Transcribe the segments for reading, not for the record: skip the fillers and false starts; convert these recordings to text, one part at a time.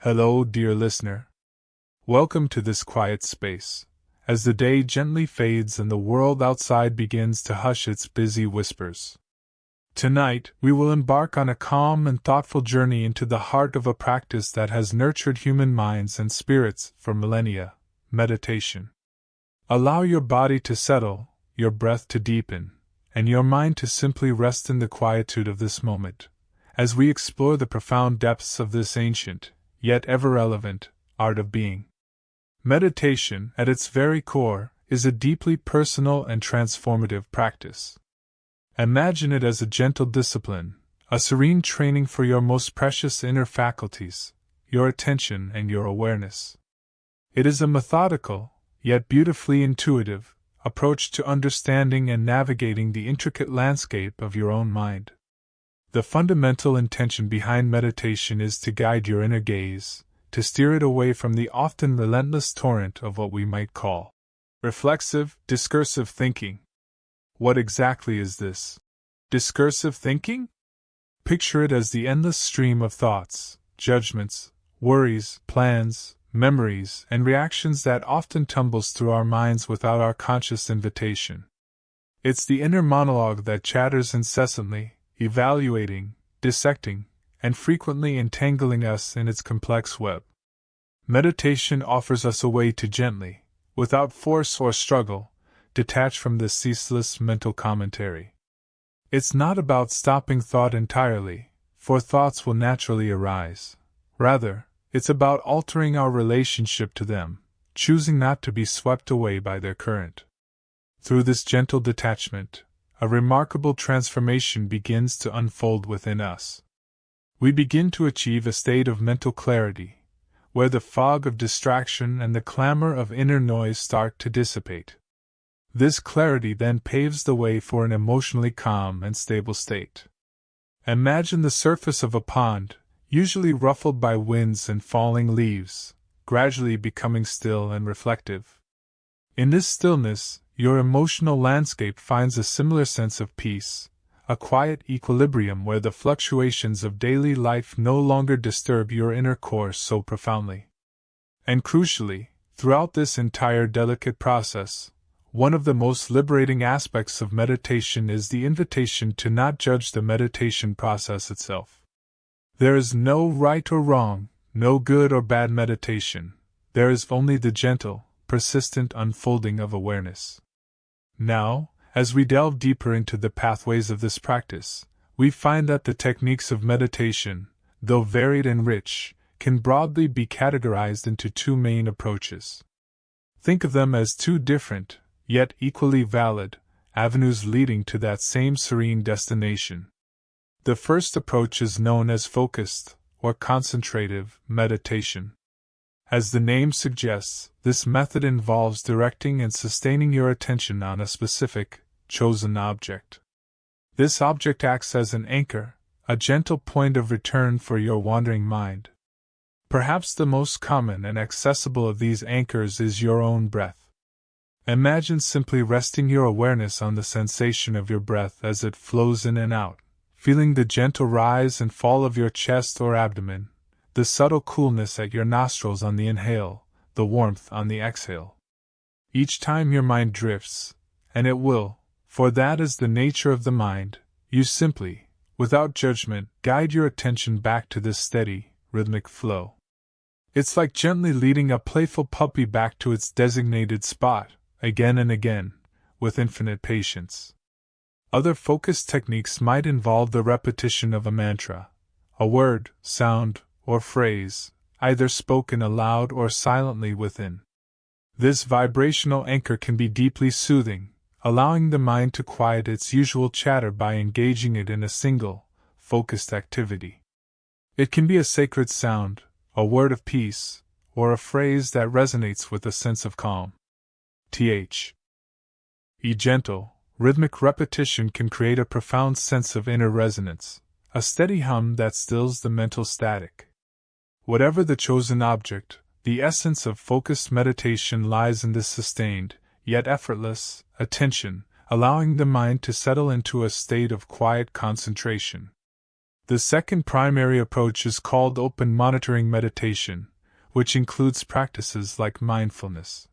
Hello, dear listener. Welcome to this quiet space, as the day gently fades and the world outside begins to hush its busy whispers. Tonight, we will embark on a calm and thoughtful journey into the heart of a practice that has nurtured human minds and spirits for millennia: meditation. Allow your body to settle, your breath to deepen, and your mind to simply rest in the quietude of this moment, as we explore the profound depths of this ancient, yet ever-relevant, art of being. Meditation, at its very core, is a deeply personal and transformative practice. Imagine it as a gentle discipline, a serene training for your most precious inner faculties, your attention and your awareness. It is a methodical, yet beautifully intuitive, approach to understanding and navigating the intricate landscape of your own mind. The fundamental intention behind meditation is to guide your inner gaze, to steer it away from the often relentless torrent of what we might call reflexive, discursive thinking. What exactly is this? Discursive thinking? Picture it as the endless stream of thoughts, judgments, worries, plans, memories, and reactions that often tumbles through our minds without our conscious invitation. It's the inner monologue that chatters incessantly, evaluating, dissecting, and frequently entangling us in its complex web. Meditation offers us a way to gently, without force or struggle, detach from this ceaseless mental commentary. It's not about stopping thought entirely, for thoughts will naturally arise. Rather, it's about altering our relationship to them, choosing not to be swept away by their current. Through this gentle detachment, a remarkable transformation begins to unfold within us. We begin to achieve a state of mental clarity, where the fog of distraction and the clamor of inner noise start to dissipate. This clarity then paves the way for an emotionally calm and stable state. Imagine the surface of a pond, usually ruffled by winds and falling leaves, gradually becoming still and reflective. In this stillness, your emotional landscape finds a similar sense of peace, a quiet equilibrium where the fluctuations of daily life no longer disturb your inner core so profoundly. And crucially, throughout this entire delicate process, one of the most liberating aspects of meditation is the invitation to not judge the meditation process itself. There is no right or wrong, no good or bad meditation. There is only the gentle, persistent unfolding of awareness. Now, as we delve deeper into the pathways of this practice, we find that the techniques of meditation, though varied and rich, can broadly be categorized into two main approaches. Think of them as two different, yet equally valid, avenues leading to that same serene destination. The first approach is known as focused, or concentrative, meditation. As the name suggests, this method involves directing and sustaining your attention on a specific, chosen object. This object acts as an anchor, a gentle point of return for your wandering mind. Perhaps the most common and accessible of these anchors is your own breath. Imagine simply resting your awareness on the sensation of your breath as it flows in and out, feeling the gentle rise and fall of your chest or abdomen, the subtle coolness at your nostrils on the inhale, the warmth on the exhale. Each time your mind drifts, and it will, for that is the nature of the mind, you simply, without judgment, guide your attention back to this steady, rhythmic flow. It's like gently leading a playful puppy back to its designated spot, again and again, with infinite patience. Other focused techniques might involve the repetition of a mantra, a word, sound, or phrase, either spoken aloud or silently within. This vibrational anchor can be deeply soothing, allowing the mind to quiet its usual chatter by engaging it in a single, focused activity. It can be a sacred sound, a word of peace, or a phrase that resonates with a sense of calm. Gentle, rhythmic repetition can create a profound sense of inner resonance, a steady hum that stills the mental static. Whatever the chosen object, the essence of focused meditation lies in this sustained, yet effortless, attention, allowing the mind to settle into a state of quiet concentration. The second primary approach is called open monitoring meditation, which includes practices like mindfulness.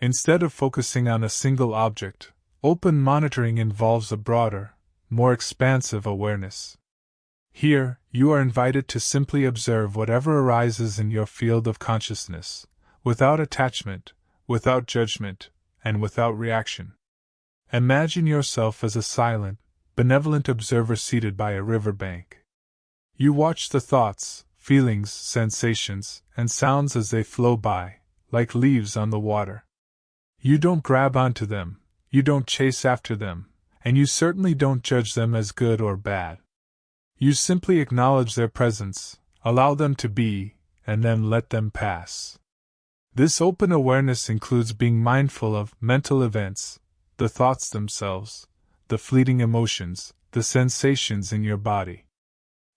Instead of focusing on a single object, open monitoring involves a broader, more expansive awareness. Here, you are invited to simply observe whatever arises in your field of consciousness, without attachment, without judgment, and without reaction. Imagine yourself as a silent, benevolent observer seated by a riverbank. You watch the thoughts, feelings, sensations, and sounds as they flow by, like leaves on the water. You don't grab onto them, you don't chase after them, and you certainly don't judge them as good or bad. You simply acknowledge their presence, allow them to be, and then let them pass. This open awareness includes being mindful of mental events, the thoughts themselves, the fleeting emotions, the sensations in your body.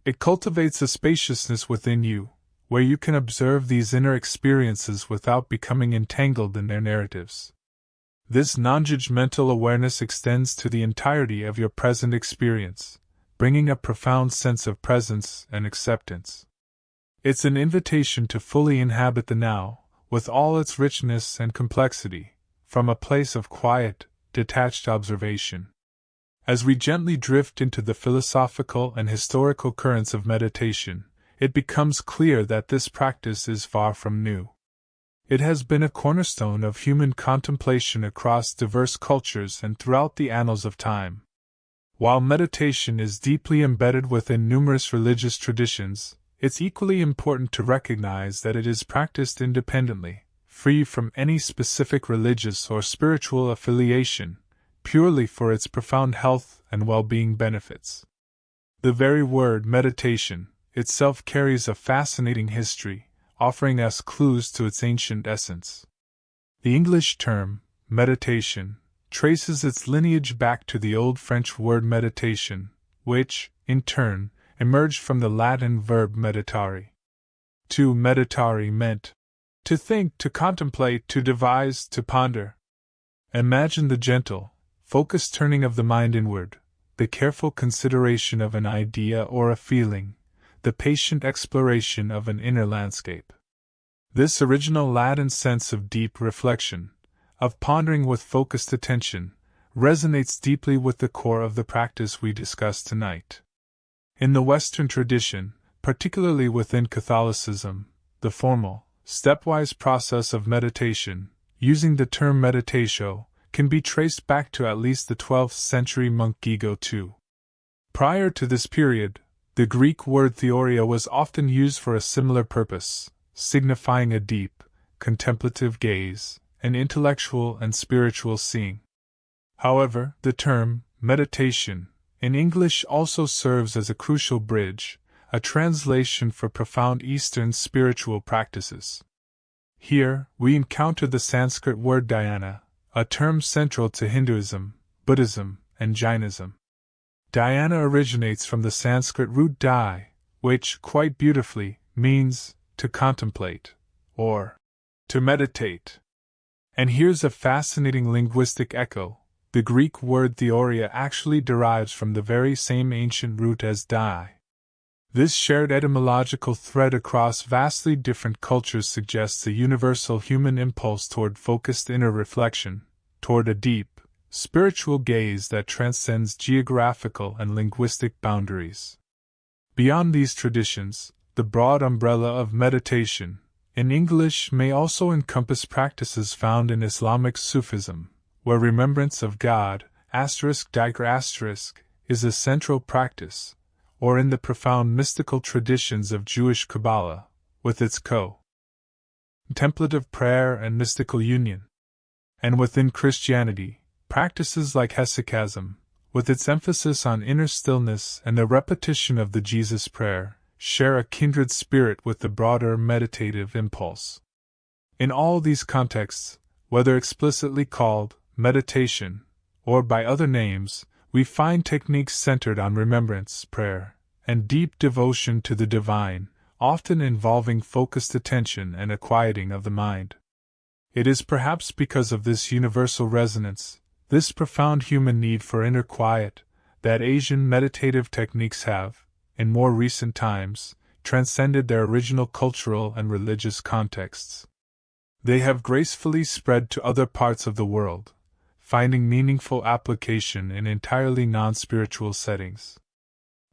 It cultivates a spaciousness within you, where you can observe these inner experiences without becoming entangled in their narratives. This non-judgmental awareness extends to the entirety of your present experience, bringing a profound sense of presence and acceptance. It's an invitation to fully inhabit the now, with all its richness and complexity, from a place of quiet, detached observation. As we gently drift into the philosophical and historical currents of meditation, it becomes clear that this practice is far from new. It has been a cornerstone of human contemplation across diverse cultures and throughout the annals of time. While meditation is deeply embedded within numerous religious traditions, it's equally important to recognize that it is practiced independently, free from any specific religious or spiritual affiliation, purely for its profound health and well-being benefits. The very word meditation itself carries a fascinating history, offering us clues to its ancient essence. The English term, meditation, traces its lineage back to the Old French word meditation, which, in turn, emerged from the Latin verb meditare. To meditare meant to think, to contemplate, to devise, to ponder. Imagine the gentle, focused turning of the mind inward, the careful consideration of an idea or a feeling, the patient exploration of an inner landscape. This original Latin sense of deep reflection, of pondering with focused attention, resonates deeply with the core of the practice we discuss tonight. In the Western tradition, particularly within Catholicism, the formal, stepwise process of meditation, using the term meditatio, can be traced back to at least the 12th century monk Guigo II. Prior to this period, the Greek word theoria was often used for a similar purpose, signifying a deep, contemplative gaze, an intellectual and spiritual seeing. However, the term meditation in English also serves as a crucial bridge, a translation for profound Eastern spiritual practices. Here, we encounter the Sanskrit word dhyana, a term central to Hinduism, Buddhism, and Jainism. Dhyana originates from the Sanskrit root dhy, which, quite beautifully, means to contemplate, or to meditate. And here's a fascinating linguistic echo. The Greek word theoria actually derives from the very same ancient root as dhi. This shared etymological thread across vastly different cultures suggests a universal human impulse toward focused inner reflection, toward a deep, spiritual gaze that transcends geographical and linguistic boundaries. Beyond these traditions, the broad umbrella of meditation, in English, may also encompass practices found in Islamic Sufism, where remembrance of God, ***, is a central practice, or in the profound mystical traditions of Jewish Kabbalah, with its contemplative prayer and mystical union. And within Christianity, practices like hesychasm, with its emphasis on inner stillness and the repetition of the Jesus prayer, share a kindred spirit with the broader meditative impulse. In all these contexts, whether explicitly called meditation, or by other names, we find techniques centered on remembrance, prayer, and deep devotion to the divine, often involving focused attention and a quieting of the mind. It is perhaps because of this universal resonance, this profound human need for inner quiet, that Asian meditative techniques have, in more recent times, transcended their original cultural and religious contexts. They have gracefully spread to other parts of the world, finding meaningful application in entirely non-spiritual settings.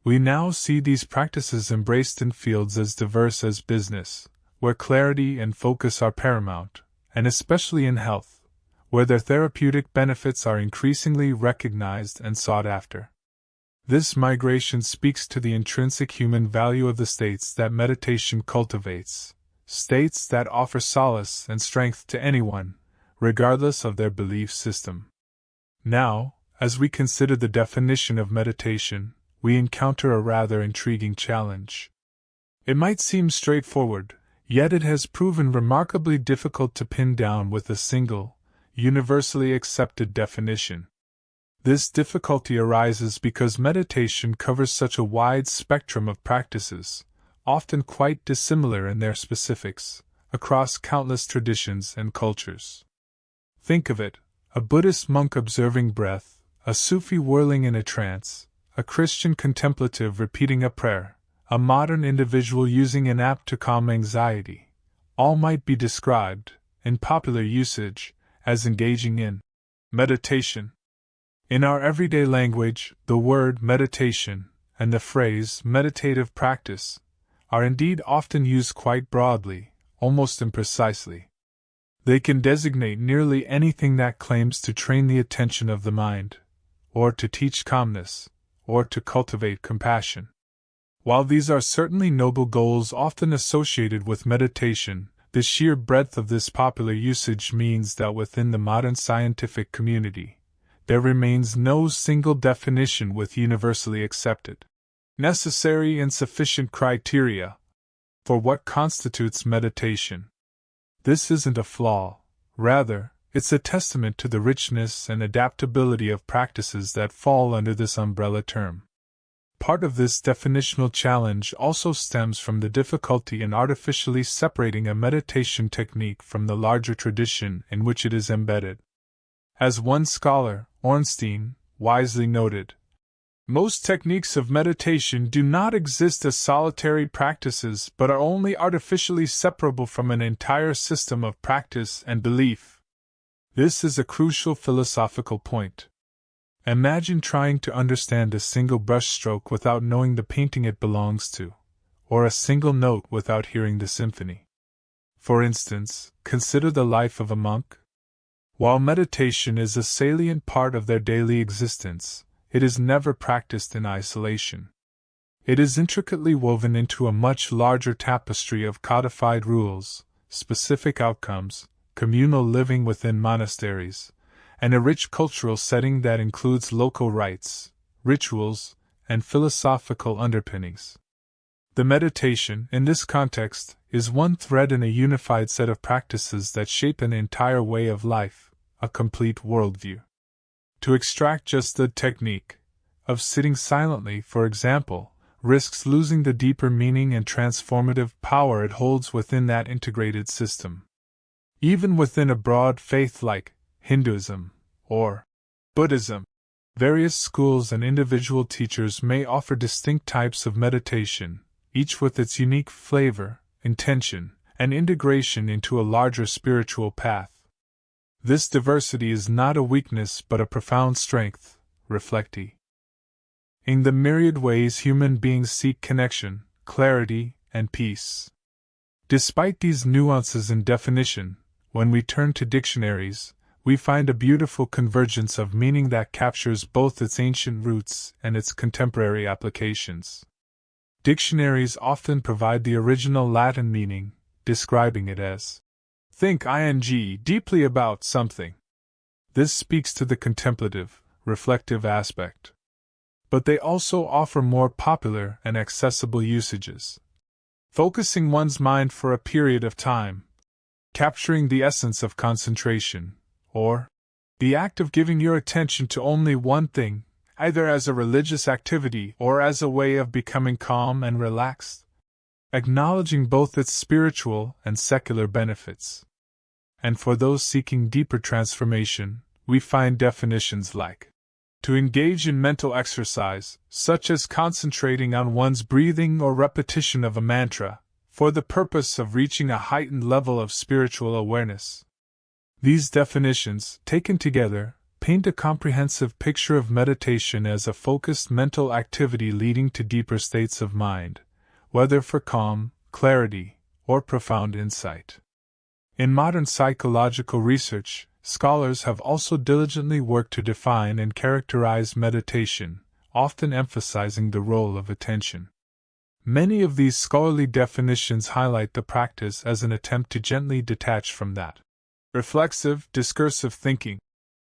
We now see these practices embraced in fields as diverse as business, where clarity and focus are paramount, and especially in health, where their therapeutic benefits are increasingly recognized and sought after. This migration speaks to the intrinsic human value of the states that meditation cultivates, states that offer solace and strength to anyone, regardless of their belief system. Now, as we consider the definition of meditation, we encounter a rather intriguing challenge. It might seem straightforward, yet it has proven remarkably difficult to pin down with a single, universally accepted definition. This difficulty arises because meditation covers such a wide spectrum of practices, often quite dissimilar in their specifics, across countless traditions and cultures. Think of it: a Buddhist monk observing breath, a Sufi whirling in a trance, a Christian contemplative repeating a prayer, a modern individual using an app to calm anxiety. All might be described, in popular usage, as engaging in meditation. In our everyday language, the word meditation and the phrase meditative practice are indeed often used quite broadly, almost imprecisely. They can designate nearly anything that claims to train the attention of the mind, or to teach calmness, or to cultivate compassion. While these are certainly noble goals often associated with meditation, the sheer breadth of this popular usage means that within the modern scientific community, there remains no single definition with universally accepted, necessary and sufficient criteria for what constitutes meditation. This isn't a flaw, rather, it's a testament to the richness and adaptability of practices that fall under this umbrella term. Part of this definitional challenge also stems from the difficulty in artificially separating a meditation technique from the larger tradition in which it is embedded. As one scholar, Ornstein, wisely noted, most techniques of meditation do not exist as solitary practices but are only artificially separable from an entire system of practice and belief. This is a crucial philosophical point. Imagine trying to understand a single brushstroke without knowing the painting it belongs to, or a single note without hearing the symphony. For instance, consider the life of a monk. While meditation is a salient part of their daily existence, it is never practiced in isolation. It is intricately woven into a much larger tapestry of codified rules, specific outcomes, communal living within monasteries, and a rich cultural setting that includes local rites, rituals, and philosophical underpinnings. The meditation, in this context, is one thread in a unified set of practices that shape an entire way of life, a complete worldview. To extract just the technique of sitting silently, for example, risks losing the deeper meaning and transformative power it holds within that integrated system. Even within a broad faith like Hinduism or Buddhism, various schools and individual teachers may offer distinct types of meditation, each with its unique flavor, intention, and integration into a larger spiritual path. This diversity is not a weakness but a profound strength, reflecting in the myriad ways human beings seek connection, clarity, and peace. Despite these nuances in definition, when we turn to dictionaries, we find a beautiful convergence of meaning that captures both its ancient roots and its contemporary applications. Dictionaries often provide the original Latin meaning, describing it as think deeply about something. This speaks to the contemplative, reflective aspect. But they also offer more popular and accessible usages. Focusing one's mind for a period of time, capturing the essence of concentration, or the act of giving your attention to only one thing, either as a religious activity or as a way of becoming calm and relaxed, acknowledging both its spiritual and secular benefits. And for those seeking deeper transformation, we find definitions like To engage in mental exercise, such as concentrating on one's breathing or repetition of a mantra, for the purpose of reaching a heightened level of spiritual awareness. These definitions, taken together, paint a comprehensive picture of meditation as a focused mental activity leading to deeper states of mind, whether for calm, clarity, or profound insight. In modern psychological research, scholars have also diligently worked to define and characterize meditation, often emphasizing the role of attention. Many of these scholarly definitions highlight the practice as an attempt to gently detach from that reflexive, discursive thinking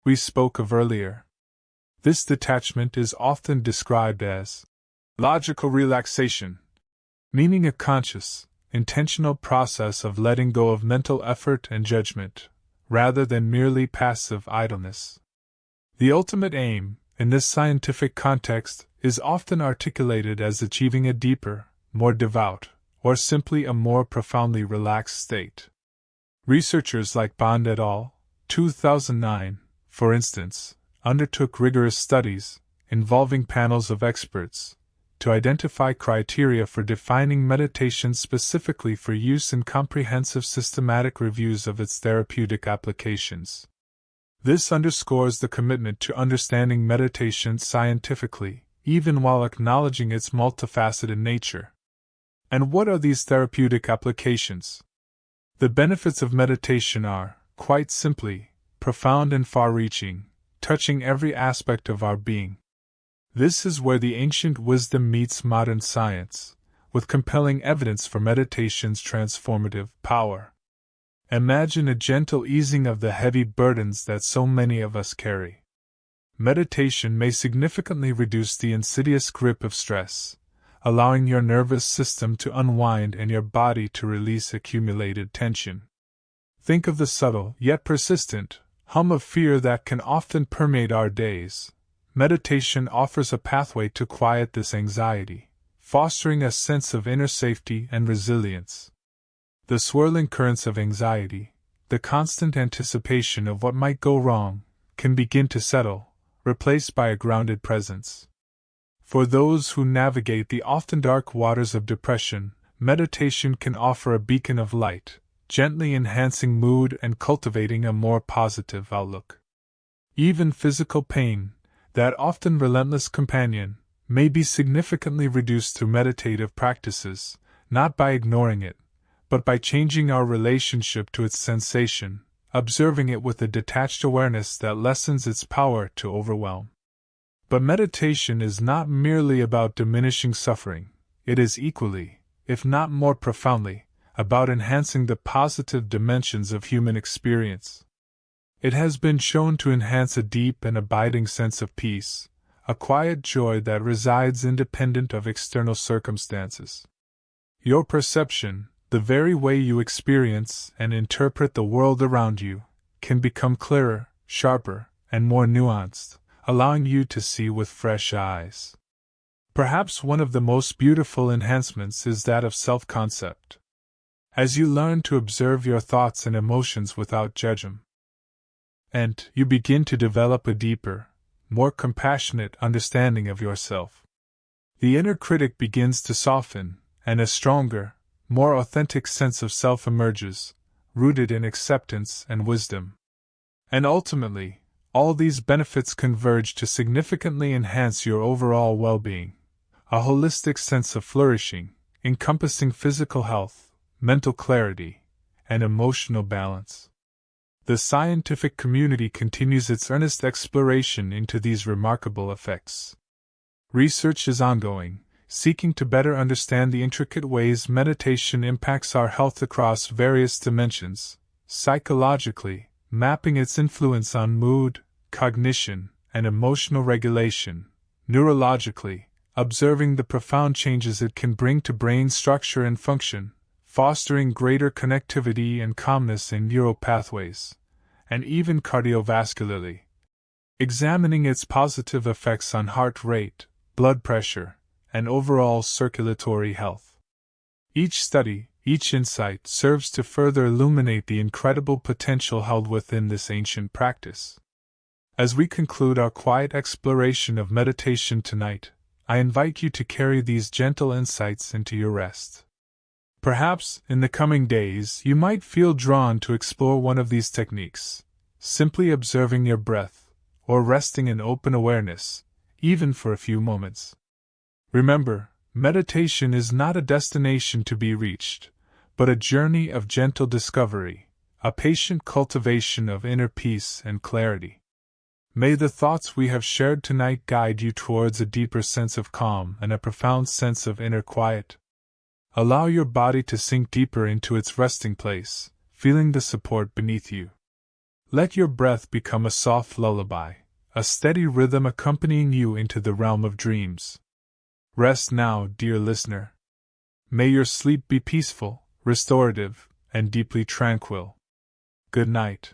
we spoke of earlier. This detachment is often described as logical relaxation, meaning a conscious, intentional process of letting go of mental effort and judgment, rather than merely passive idleness. The ultimate aim, in this scientific context, is often articulated as achieving a deeper, more devout, or simply a more profoundly relaxed state. Researchers like Bond et al., 2009, for instance, undertook rigorous studies, involving panels of experts, to identify criteria for defining meditation specifically for use in comprehensive systematic reviews of its therapeutic applications. This underscores the commitment to understanding meditation scientifically, even while acknowledging its multifaceted nature. And what are these therapeutic applications? The benefits of meditation are, quite simply, profound and far-reaching, touching every aspect of our being. This is where the ancient wisdom meets modern science, with compelling evidence for meditation's transformative power. Imagine a gentle easing of the heavy burdens that so many of us carry. Meditation may significantly reduce the insidious grip of stress, allowing your nervous system to unwind and your body to release accumulated tension. Think of the subtle, yet persistent, hum of fear that can often permeate our days. Meditation offers a pathway to quiet this anxiety, fostering a sense of inner safety and resilience. The swirling currents of anxiety, the constant anticipation of what might go wrong, can begin to settle, replaced by a grounded presence. For those who navigate the often dark waters of depression, meditation can offer a beacon of light, gently enhancing mood and cultivating a more positive outlook. Even physical pain, that often relentless companion, may be significantly reduced through meditative practices, not by ignoring it, but by changing our relationship to its sensation, observing it with a detached awareness that lessens its power to overwhelm. But meditation is not merely about diminishing suffering, it is equally, if not more profoundly, about enhancing the positive dimensions of human experience. It has been shown to enhance a deep and abiding sense of peace, a quiet joy that resides independent of external circumstances. Your perception, the very way you experience and interpret the world around you, can become clearer, sharper, and more nuanced, allowing you to see with fresh eyes. Perhaps one of the most beautiful enhancements is that of self-concept. As you learn to observe your thoughts and emotions without judgment, and you begin to develop a deeper, more compassionate understanding of yourself. The inner critic begins to soften, and a stronger, more authentic sense of self emerges, rooted in acceptance and wisdom. And ultimately, all these benefits converge to significantly enhance your overall well-being, a holistic sense of flourishing, encompassing physical health, mental clarity, and emotional balance. The scientific community continues its earnest exploration into these remarkable effects. Research is ongoing, seeking to better understand the intricate ways meditation impacts our health across various dimensions, psychologically, mapping its influence on mood, cognition, and emotional regulation, neurologically, observing the profound changes it can bring to brain structure and function, fostering greater connectivity and calmness in neural pathways, and even cardiovascularly, examining its positive effects on heart rate, blood pressure, and overall circulatory health. Each study, each insight serves to further illuminate the incredible potential held within this ancient practice. As we conclude our quiet exploration of meditation tonight, I invite you to carry these gentle insights into your rest. Perhaps, in the coming days, you might feel drawn to explore one of these techniques, simply observing your breath, or resting in open awareness, even for a few moments. Remember, meditation is not a destination to be reached, but a journey of gentle discovery, a patient cultivation of inner peace and clarity. May the thoughts we have shared tonight guide you towards a deeper sense of calm and a profound sense of inner quiet. Allow your body to sink deeper into its resting place, feeling the support beneath you. Let your breath become a soft lullaby, a steady rhythm accompanying you into the realm of dreams. Rest now, dear listener. May your sleep be peaceful, restorative, and deeply tranquil. Good night.